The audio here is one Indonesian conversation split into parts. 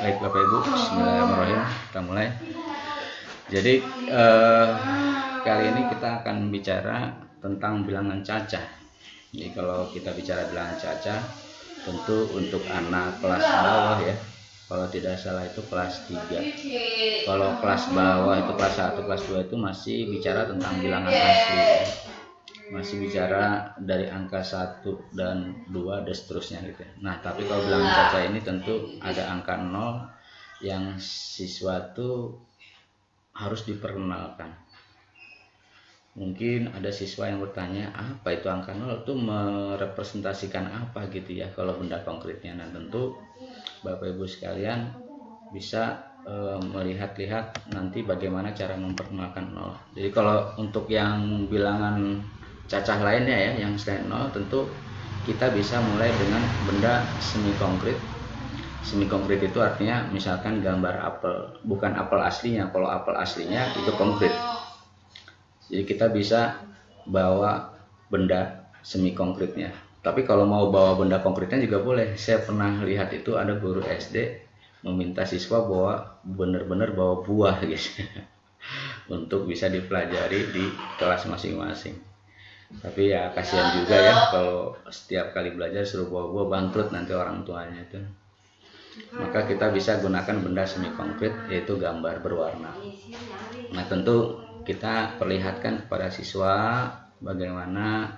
Baik Bapak Ibu, bismillahirrahmanirrahim. Kita mulai. Jadi kali ini kita akan bicara tentang bilangan cacah. Jadi kalau kita bicara bilangan cacah, tentu untuk anak kelas bawah ya. Kalau tidak salah itu kelas 3. Kalau kelas bawah itu kelas 1, kelas 2 itu masih bicara tentang bilangan asli ya. Masih bicara dari angka 1 dan 2 dan seterusnya gitu. Nah, tapi kalau bilangan cacah ini tentu ada angka 0 yang siswa itu harus diperkenalkan. Mungkin ada siswa yang bertanya, apa itu angka 0 itu merepresentasikan apa gitu ya kalau benda konkretnya. Nah, tentu Bapak Ibu sekalian bisa melihat-lihat nanti bagaimana cara memperkenalkan 0. Jadi kalau untuk yang bilangan cacah lainnya ya, yang selain 0, tentu kita bisa mulai dengan benda semi konkret. Semi konkret itu artinya misalkan gambar apel, bukan apel aslinya. Kalau apel aslinya itu konkret. Jadi kita bisa bawa benda semi konkretnya. Tapi kalau mau bawa benda konkretnya juga boleh. Saya pernah lihat itu ada guru SD meminta siswa bawa benar-benar bawa buah gitu untuk bisa dipelajari di kelas masing-masing. Tapi ya kasihan juga ya kalau setiap kali belajar suruh bawa buah, bangkrut nanti orang tuanya itu. Maka kita bisa gunakan benda semi konkret, yaitu gambar berwarna. Nah, tentu kita perlihatkan kepada siswa bagaimana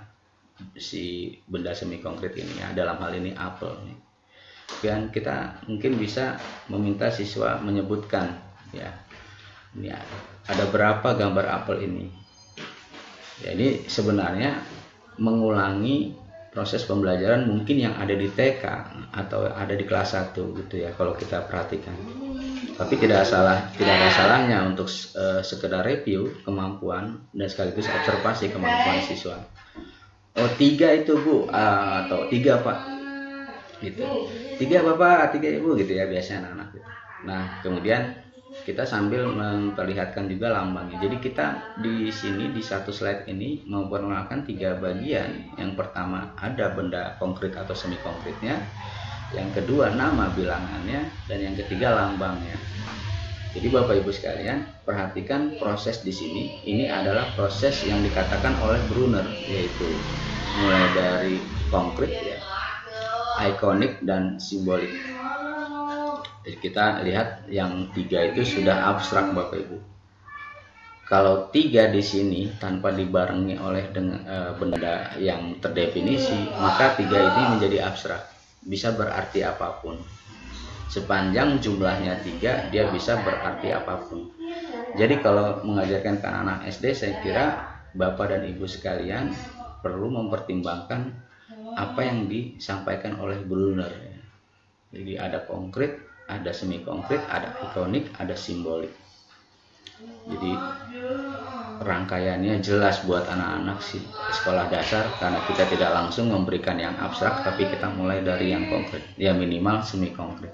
si benda semi konkret ini ya, dalam hal ini apel. Dan kita mungkin bisa meminta siswa menyebutkan ya, ini ada berapa gambar apel ini. Ya, ini sebenarnya mengulangi proses pembelajaran mungkin yang ada di TK atau ada di kelas 1 gitu ya kalau kita perhatikan. Tapi tidak ada salahnya untuk sekedar review kemampuan dan sekaligus observasi kemampuan siswa. Oh, 3 itu Bu, atau 3 Pak, gitu. 3 Bapak, 3 Ibu gitu ya biasanya anak-anak gitu. Nah, kemudian kita sambil memperlihatkan juga lambangnya. Jadi kita di sini di satu slide ini memperkenalkan 3 bagian. Yang pertama ada benda konkret atau semi konkretnya, yang kedua nama bilangannya, dan yang ketiga lambangnya. Jadi Bapak Ibu sekalian, perhatikan proses di sini. Ini adalah proses yang dikatakan oleh Brunner, yaitu mulai dari konkret ya, ikonik dan simbolik. Jadi kita lihat yang 3 itu sudah abstrak Bapak Ibu. Kalau 3 di sini tanpa dibarengi oleh benda yang terdefinisi, maka 3 ini menjadi abstrak. Bisa berarti apapun. Sepanjang jumlahnya 3, dia bisa berarti apapun. Jadi kalau mengajarkan ke anak SD, saya kira Bapak dan Ibu sekalian perlu mempertimbangkan apa yang disampaikan oleh Brunner. Jadi ada konkret, ada semi konkret, ada ikonik, ada simbolik. Jadi rangkaiannya jelas buat anak-anak sekolah dasar, karena kita tidak langsung memberikan yang abstrak, tapi kita mulai dari yang konkret, ya minimal semi konkret.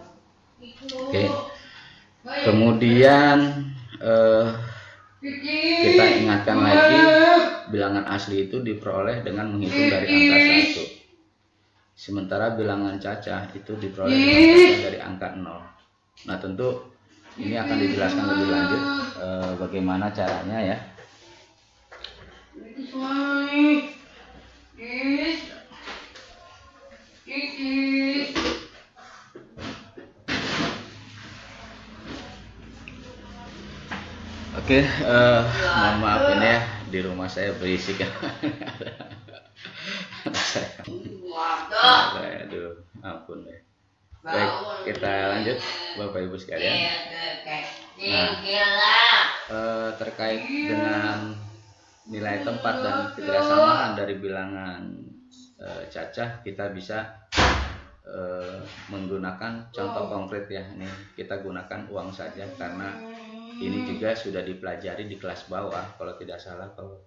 Oke. Kemudian kita ingatkan lagi, bilangan asli itu diperoleh dengan menghitung dari angka 1. Sementara bilangan cacah itu diperoleh dengan cacah dari angka 0. Nah, tentu ini akan dijelaskan lebih lanjut bagaimana caranya ya. Oke, mohon maaf ini ya, di rumah saya berisik ya. Aduh, ampun deh. Baik, kita lanjut Bapak Ibu sekalian. Nah, terkait dengan nilai tempat dan ketidaksamaan dari bilangan cacah, kita bisa menggunakan contoh konkret ya. Ini kita gunakan uang saja karena ini juga sudah dipelajari di kelas bawah kalau tidak salah, kalau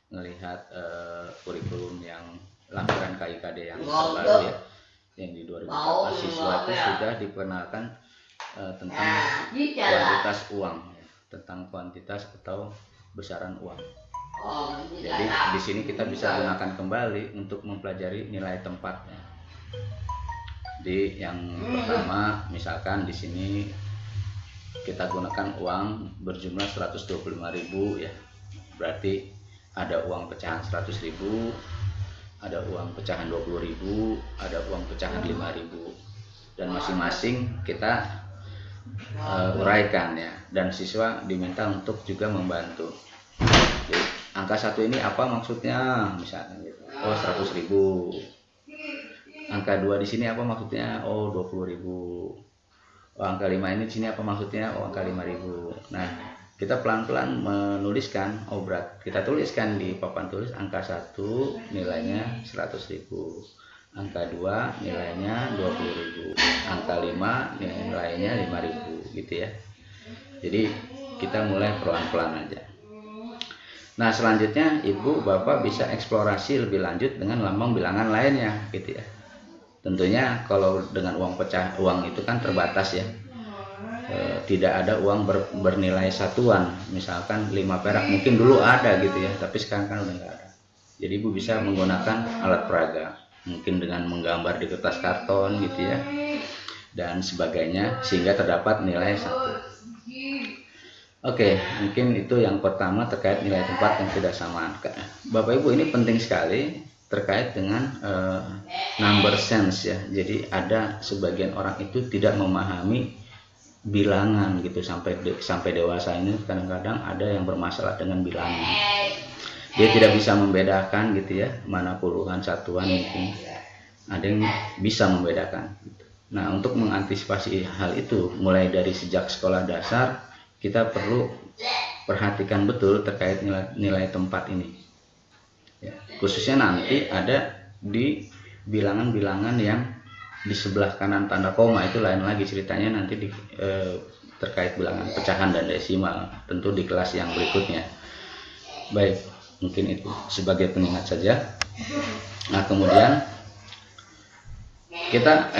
melihat kurikulum yang lampiran KIKD yang terbaru ya, yang di 2014, siswa itu sudah diperkenalkan tentang kuantitas uang ya, tentang kuantitas atau besaran uang. Jadi di sini kita bisa gunakan kembali untuk mempelajari nilai tempatnya. Di yang pertama misalkan di sini kita gunakan uang berjumlah 125.000 ya. Berarti ada uang pecahan 100.000, ada uang pecahan 20.000, ada uang pecahan 5.000, dan masing-masing kita uraikan ya, dan siswa diminta untuk juga membantu. Jadi, angka 1 ini apa maksudnya misalnya gitu. Oh 100.000. Angka 2 di sini apa maksudnya? Oh 20.000. Oh, angka 5 ini di sini apa maksudnya? Oh angka 5.000. Nah, kita pelan-pelan menuliskan. Oh berat, kita tuliskan di papan tulis angka 1 nilainya 100.000. Angka 2 nilainya 20.000. Angka 5 nilainya 5.000 gitu ya. Jadi kita mulai pelan-pelan aja. Nah, selanjutnya Ibu Bapak bisa eksplorasi lebih lanjut dengan lambang bilangan lainnya gitu ya. Tentunya kalau dengan uang pecah, uang itu kan terbatas ya. Tidak ada uang bernilai satuan, misalkan 5 perak, mungkin dulu ada gitu ya, tapi sekarang kan udah nggak ada. Jadi Ibu bisa menggunakan alat peraga, mungkin dengan menggambar di kertas karton gitu ya, dan sebagainya, sehingga terdapat nilai 1. Oke, mungkin itu yang pertama terkait nilai tempat yang tidak samaan. Bapak Ibu, ini penting sekali terkait dengan number sense ya. Jadi ada sebagian orang itu tidak memahami bilangan gitu, sampai dewasa ini kadang-kadang ada yang bermasalah dengan bilangan. Dia tidak bisa membedakan gitu ya, mana puluhan, satuan, mungkin ada yang bisa membedakan gitu. Nah, untuk mengantisipasi hal itu mulai dari sejak sekolah dasar, kita perlu perhatikan betul terkait nilai tempat ini ya. Khususnya nanti ada di bilangan-bilangan yang di sebelah kanan tanda koma, itu lain lagi ceritanya nanti terkait bilangan pecahan dan desimal, tentu di kelas yang berikutnya. Baik, mungkin itu sebagai pengingat saja. Nah, kemudian kita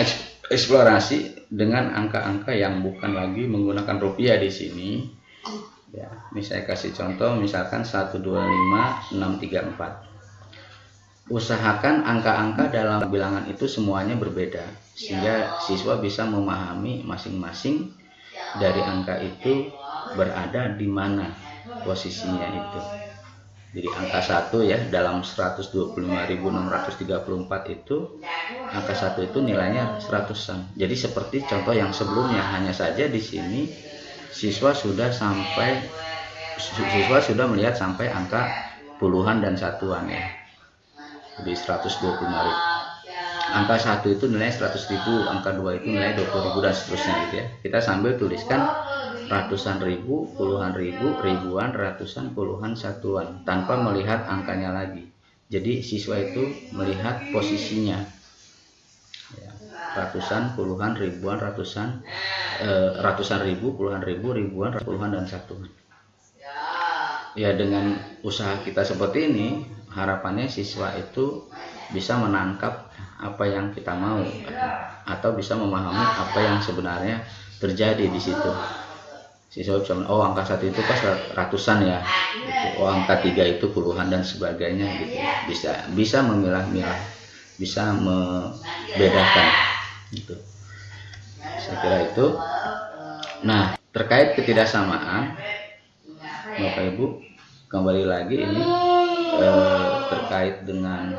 eksplorasi dengan angka-angka yang bukan lagi menggunakan rupiah di sini. Ya, ini saya kasih contoh, misalkan 125.634. Usahakan angka-angka dalam bilangan itu semuanya berbeda, sehingga siswa bisa memahami masing-masing dari angka itu berada di mana posisinya itu. Jadi angka 1 ya, dalam 125.634 itu angka 1 itu nilainya 100-an. Jadi seperti contoh yang sebelumnya, hanya saja di sini siswa sudah melihat sampai angka puluhan dan satuan ya. Jadi 125.000. Angka 1 itu nilai 100.000, angka 2 itu nilai 20.000 dan seterusnya gitu ya. Kita sambil tuliskan ratusan ribu, puluhan ribu, ribuan, ratusan, puluhan, satuan, tanpa melihat angkanya lagi. Jadi siswa itu melihat posisinya ya, ratusan, puluhan, ribuan, ratusan ribu, puluhan ribu, ribuan, puluhan, dan satuan. Ya, dengan usaha kita seperti ini, harapannya siswa itu bisa menangkap apa yang kita mau, atau bisa memahami apa yang sebenarnya terjadi di situ. Siswa bisa, oh angka 1 itu pas ratusan ya gitu. Oh angka 3 itu puluhan dan sebagainya gitu. Bisa memilah-milah, bisa membedakan gitu. Saya kira itu. Nah, terkait ketidaksamaan, Bapak Ibu, kembali lagi ini terkait dengan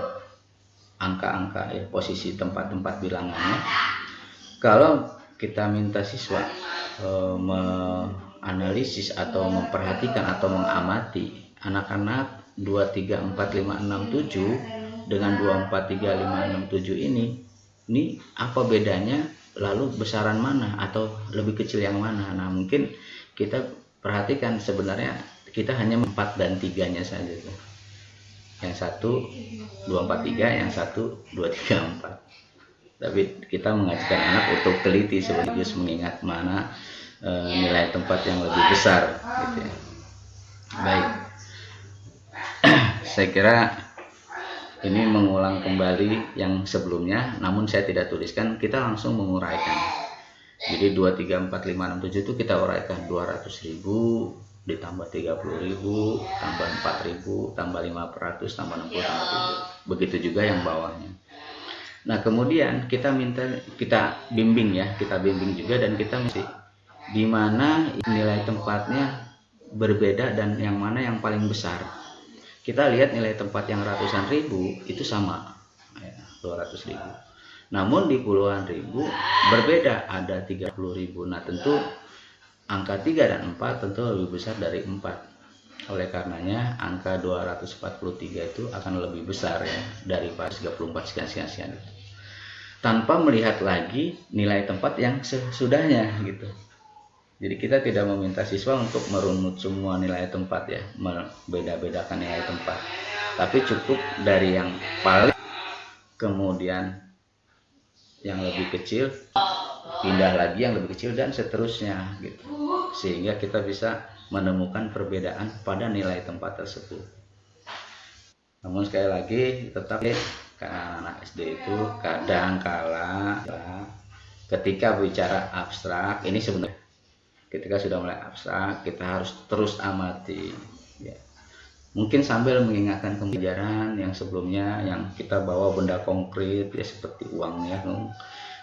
angka-angka ya, posisi tempat-tempat bilangannya. Kalau kita minta siswa menganalisis atau memperhatikan atau mengamati anak-anak 2, 3, 4, 5, 6, 7 dengan 2, 4, 3, 5, 6, 7 ini apa bedanya, lalu besaran mana atau lebih kecil yang mana. Nah, mungkin kita perhatikan sebenarnya kita hanya 4 dan 3-nya saja tuh. Yang 1 2, 4, 3, yang 1 2, 3, 4. Tapi kita mengajarkan anak untuk teliti sekaligus mengingat mana nilai tempat yang lebih besar gitu ya. Baik. Saya kira ini mengulang kembali yang sebelumnya, namun saya tidak tuliskan, kita langsung menguraikan. Jadi 2, 3, 4, 5, 6, 7 itu kita uraikan 200.000 ditambah 30.000 tambah 4.000 tambah 500 tambah 60 tambah 7. Begitu juga yang bawahnya. Nah, kemudian kita bimbing ya, kita bimbing juga, dan kita mesti di mana nilai tempatnya berbeda dan yang mana yang paling besar. Kita lihat nilai tempat yang ratusan ribu itu sama, ya, 200.000. Namun di puluhan ribu berbeda, ada 30.000. Nah, tentu angka 3 dan 4 tentu lebih besar dari 4. Oleh karenanya angka 243 itu akan lebih besar ya daripada 34 sekian. Tanpa melihat lagi nilai tempat yang sesudahnya gitu. Jadi kita tidak meminta siswa untuk merunut semua nilai tempat ya, membeda-bedakan nilai tempat. Tapi cukup dari yang paling, kemudian yang lebih kecil, pindah lagi yang lebih kecil, dan seterusnya gitu. Sehingga kita bisa menemukan perbedaan pada nilai tempat tersebut. Namun sekali lagi tetap, karena anak SD itu kadang kala ketika bicara abstrak, ini sebenarnya ketika sudah mulai abstrak kita harus terus amati ya. Mungkin sambil mengingatkan pembelajaran yang sebelumnya yang kita bawa benda konkret ya, seperti uang ya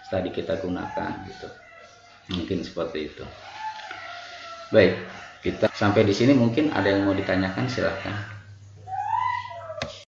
tadi kita gunakan gitu. Mungkin seperti itu. Baik, kita sampai di sini, mungkin ada yang mau ditanyakan, silakan.